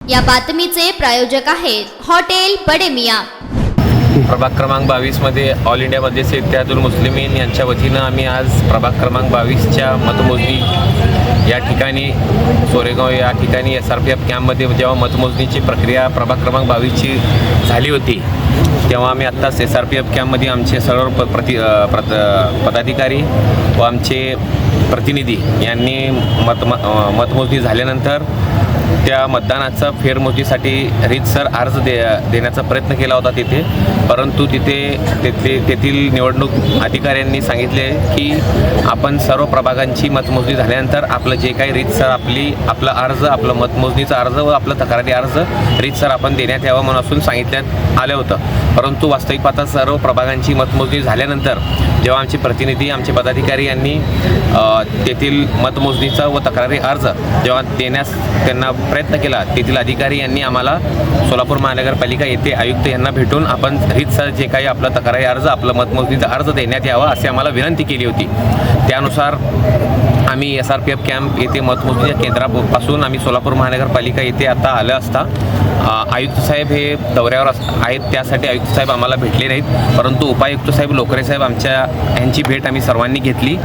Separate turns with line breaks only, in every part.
या बातमीचे प्रायोजक आहेत हॉटेल बडे मियां।
प्रभाग क्रमांक 22 मध्ये ऑल इंडिया मजलिस इत्तेहादुल मुस्लिमीन यांच्या वतीनं आम्ही आज प्रभाग क्रमांक 22च्या मतमोजणी या ठिकाणी सोरेगाव या ठिकाणी SRPF कॅम्पमध्ये जेव्हा मतमोजणीची प्रक्रिया प्रभाग क्रमांक 22ची झाली होती तेव्हा आम्ही आत्ताच SRPF कॅम्पमध्ये आमचे सर्व पदाधिकारी व आमचे प्रतिनिधी यांनी मतमोजणी झाल्यानंतर त्या मतदानाचा फेरमोजणीसाठी रीतसर अर्ज देण्याचा प्रयत्न केला होता तिथे, परंतु तेथील निवडणूक अधिकाऱ्यांनी सांगितले की आपण सर्व प्रभागांची मतमोजणी झाल्यानंतर आपलं जे काही रीतसर आपला अर्ज, आपलं मतमोजणीचा अर्ज व आपलं तक्रारी अर्ज रीतसर आपण देण्यात यावं म्हणून सांगितण्यात आलं होतं। परंतु वास्तविक पाहता सर्व प्रभागांची मतमोजणी झाल्यानंतर जेव्हा आमचे प्रतिनिधी, आमचे पदाधिकारी यांनी तेथील मतमोजणीचा व तक्रारी अर्ज जेव्हा देण्यास त्यांना प्रयत्न केला, तेथील अधिकारी यांनी आम्हाला सोलापूर महानगरपालिका येथे आयुक्त यांना भेटून आपण रीतसर जे काही आपला तक्रारी अर्ज, आपला मतमोजणीचा अर्ज देण्यात यावा असे आम्हाला विनंती केली होती। त्यानुसार आम्ही SRPF कॅम्प येथे मतमोजणीच्या केंद्रापासून आम्ही सोलापूर महानगरपालिका येथे आता आलं असता आयुक्त साहेब हे दौऱ्यावर आहेत, त्यासाठी आयुक्त साहेब आम्हाला भेटले नाहीत, परंतु उपायुक्त साहेब लोकरे साहेब यांची भेट आम्ही सर्वांनी घेतली।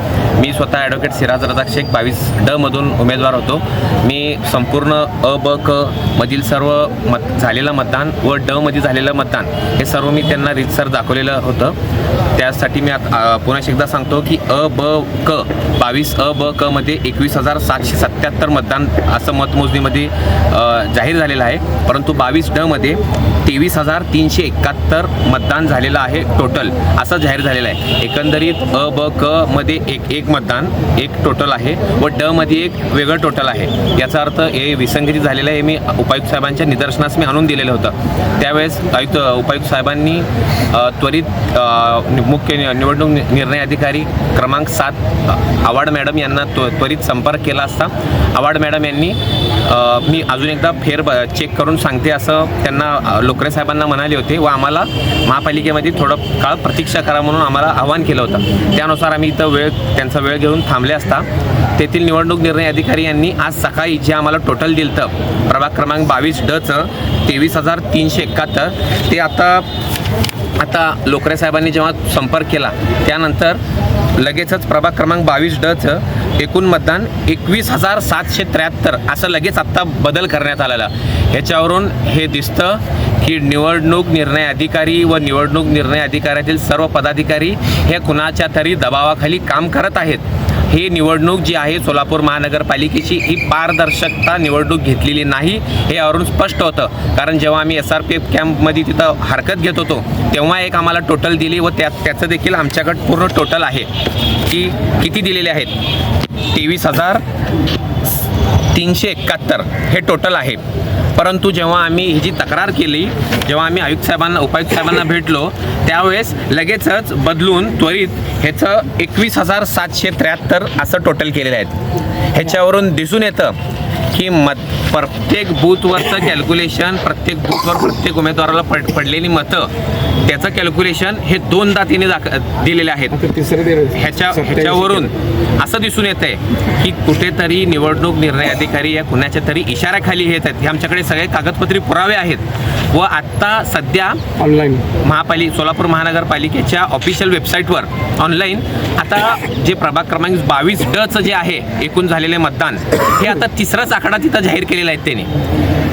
मी स्वतः ॲडव्होकेट सिराज रजा शेख 22D मधून उमेदवार होतो। मी संपूर्ण अ, ब, क मधील सर्व झालेलं मतदान व ड मध्ये झालेलं मतदान हे सर्व मी त्यांना रीतसर दाखवलेलं होतं। त्यासाठी मी पुन्हा एकदा सांगतो की अ, ब, क 22 अ, ब, क मध्ये 21,777 मतदान असं मतमोजणीमध्ये जाहीर झालेलं आहे, परंतु 22D मध्ये 23,371 मतदान झालेलं आहे टोटल असं जाहीर झालेलं आहे। एकंदरीत अ, ब, क मध्ये एक मतदान एक टोटल आहे व ड मध्ये एक वेगळं टोटल आहे। याचा अर्थ हे विसंगती झालेलं आहे, मी उपायुक्त साहेबांच्या निदर्शनास मी आणून दिलेलं होतं। त्यावेळेस उपायुक्त साहेबांनी त्वरित मुख्य निवडणूक निर्णय अधिकारी क्रमांक 7 आव्हाड मॅडम यांना त्वरित संपर्क केला असता आव्हाड मॅडम यांनी मी अजून एकदा चेक करून सांगते असं त्यांना लोकरे साहेबांना म्हणाले होते व आम्हाला महापालिकेमध्ये थोडं काळ प्रतीक्षा करा म्हणून आम्हाला आवाहन केलं होतं। त्यानुसार आम्ही इथं त्यांचा वेळ घेऊन थांबले असता तेथील निवडणूक निर्णय अधिकारी यांनी आज सकाळी जे आम्हाला टोटल दिलं होतं प्रभाग क्रमांक 22Dचं 23,371 ते आता लोकरे साहेबांनी जेव्हा संपर्क केला त्यानंतर लगेचच प्रभाग क्रमांक 22Dचं एकूण मतदान 21,773 असं लगेच आत्ता बदल करण्यात आलेला। ह्याच्यावरून हे दिसतं की निवडणूक निर्णय अधिकारी व निवडणूक निर्णय अधिकाऱ्यातील सर्व पदाधिकारी हे कुणाच्या तरी दबावाखाली काम करत आहेत। ही निवडणूक जी आहे सोलापूर महानगरपालिकेची ही पारदर्शकता निवडणूक घेतलेली नाही हे यावरून स्पष्ट होतं। कारण जेव्हा आम्ही SRPF कॅम्पमध्ये तिथं हरकत घेत होतो तेव्हा एक आम्हाला टोटल दिली व त्याचं देखील आमच्याकडे पूर्ण टोटल आहे की किती दिलेले आहेत 23,371 हे टोटल आहे। परंतु जेव्हा आम्ही ही जी तक्रार केली, जेव्हा आम्ही उपायुक्त साहेबांना भेटलो त्यावेळेस लगेचच बदलून त्वरित ह्याचं 21,773 असं टोटल केलेलं आहे। ह्याच्यावरून दिसून येतं की प्रत्येक बूथवरचं कॅल्क्युलेशन, प्रत्येक बूथवर प्रत्येक उमेदवाराला पडलेली मतं त्याचं कॅल्क्युलेशन हे 2दा तिने दिलेले आहेत। ह्याच्यावरून असं दिसून येत आहे की कुठेतरी निवडणूक निर्णय अधिकारी या कुणाच्या तरी इशाऱ्याखाली येत आहेत। हे आमच्याकडे सगळे कागदपत्री पुरावे आहेत व आत्ता सध्या ऑनलाईन सोलापूर महानगरपालिकेच्या ऑफिशियल वेबसाईटवर ऑनलाईन आता जे प्रभाग क्रमांक 22Dचं जे आहे एकूण झालेले मतदान हे आता 3राच आकडा तिथं जाहीर केलेला आहे त्याने,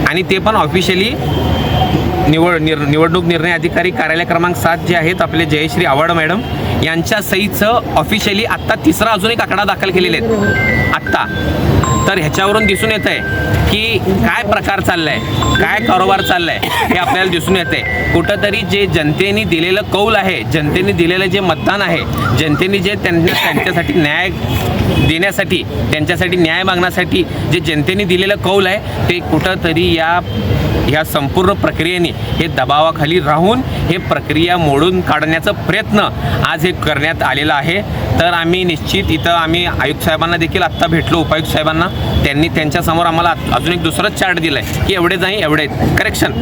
आणि ते पण ऑफिशियली निवडणूक निर्णय अधिकारी कार्यालय क्रमांक 7 जे आहेत आपले जयश्री आव्हाड मॅडम यांच्या सहीचं ऑफिशियली आत्ता 3रा अजून एक आकडा दाखल केलेले आहेत आत्ता। तर ह्याच्यावरून दिसून येत आहे की काय प्रकार चाललाय, काय कारोबार चाललाय हे आपल्याला दिसून येते। कुठंतरी जे जनतेने दिलेलं कौल आहे, जनतेने दिलेलं जे मतदान आहे, जनतेने जे त्यांच्यासाठी न्याय देण्यासाठी, त्यांच्यासाठी न्याय मागण्यासाठी जे जनतेने दिलेलं कौल आहे ते कुठंतरी या ह्या संपूर्ण प्रक्रियेने हे दबावाखाली राहून हे प्रक्रिया मोडून काढण्याचा प्रयत्न आज हे करण्यात आलेला आहे. तर आम्ही निश्चित इथं आम्ही आयुक्त साहेबांना देखील आत्ता भेटलो, उपायुक्त साहेबांना. त्यांनी त्यांच्यासमोर आम्हाला अजून एक दुसरंच चार्ट दिलं आहे की एवढे जाई एवढे करेक्शन.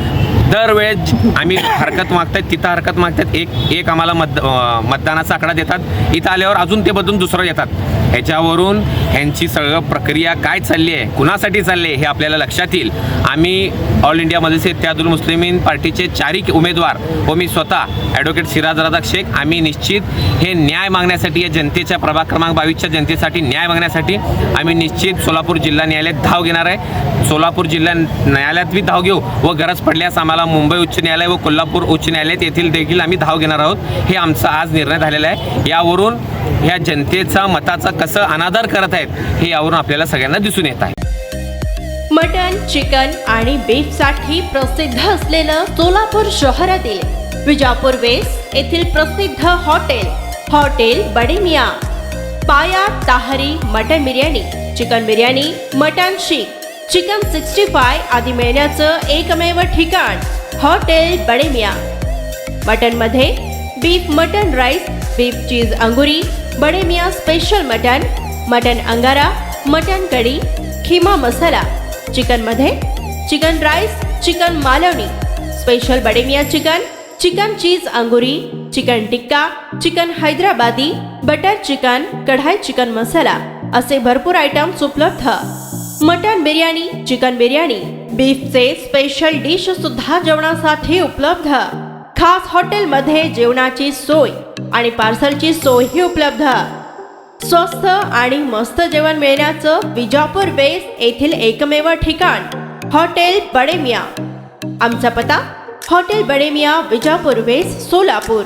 दरवेळेस आम्ही हरकत मागतात तिथं हरकत मागतात, एक आम्हाला मतदानाचा आकडा देतात, इथं आल्यावर अजून ते बदलून दुसरं येतात. ह्याच्यावरून ह्यांची सगळं प्रक्रिया काय चालली आहे, कुणासाठी चालली आहे हे आपल्याला लक्षात येईल. आम्ही ऑल इंडिया मजलिस इत्तेहादुल मुस्लिमीन पार्टीचे 4 उमेदवार व मी स्वतः ॲडव्होकेट सिराज रजा शेख आम्ही निश्चित हे न्याय मागण्यासाठी, या जनतेच्या प्रभाग क्रमांक 22च्या जनतेसाठी न्याय मागण्यासाठी आम्ही निश्चित सोलापूर जिल्हा न्यायालयात धाव घेणार आहे. सोलापूर जिल्हा न्यायालयात बी धाव घेऊ व गरज पडल्यास आम्हाला मुंबई उच्च न्यायालय व कोल्हापूर उच्च न्यायालयात येथील देखील आम्ही धाव घेणार आहोत. हे आमचा आज निर्णय झालेला आहे. यावरून ह्या जनतेचा मताचा कसं अनादर करत आहेत हे यावरून आपल्याला सगळ्यांना दिसून येत आहे.
मटन, चिकन आणि बीफसाठी प्रसिद्ध असलेलं सोलापूर शहरातील विजापूर वेस्ट येथील प्रसिद्ध हॉटेल बडे मियाँ. पाया ताहरी mutton biryani, chicken biryani, mutton seekh, chicken 65 आदी मिळण्याचं एकमेव ठिकाण हॉटेल बडे मियाँ. मटनमध्ये beef mutton rice, beef cheese angoori, Bade Miyan special mutton angara, mutton kadhi, keema masala. चिकनमध्ये chicken rice, chicken Malvani, special Bade Miyan chicken cheese angoori, chicken tikka, chicken Hyderabadi, butter chicken, kadai chicken masala असे भरपूर आयटम्स उपलब्ध. मटन बिर्याणी, चिकन बिर्याणी, बीफचे स्पेशल डिश सुद्धा जेवणासाठी उपलब्ध. खास हॉटेलमध्ये जेवणाची सोय आणि पार्सलची सोयही उपलब्ध. स्वस्त आणि मस्त जेवण मिळण्याचं विजापूर वेस्ट येथील एकमेव ठिकाण हॉटेल बडे मियाँ. आमचा पत्ता हॉटेल बडे मियाँ, विजापूर वेस्ट, सोलापूर.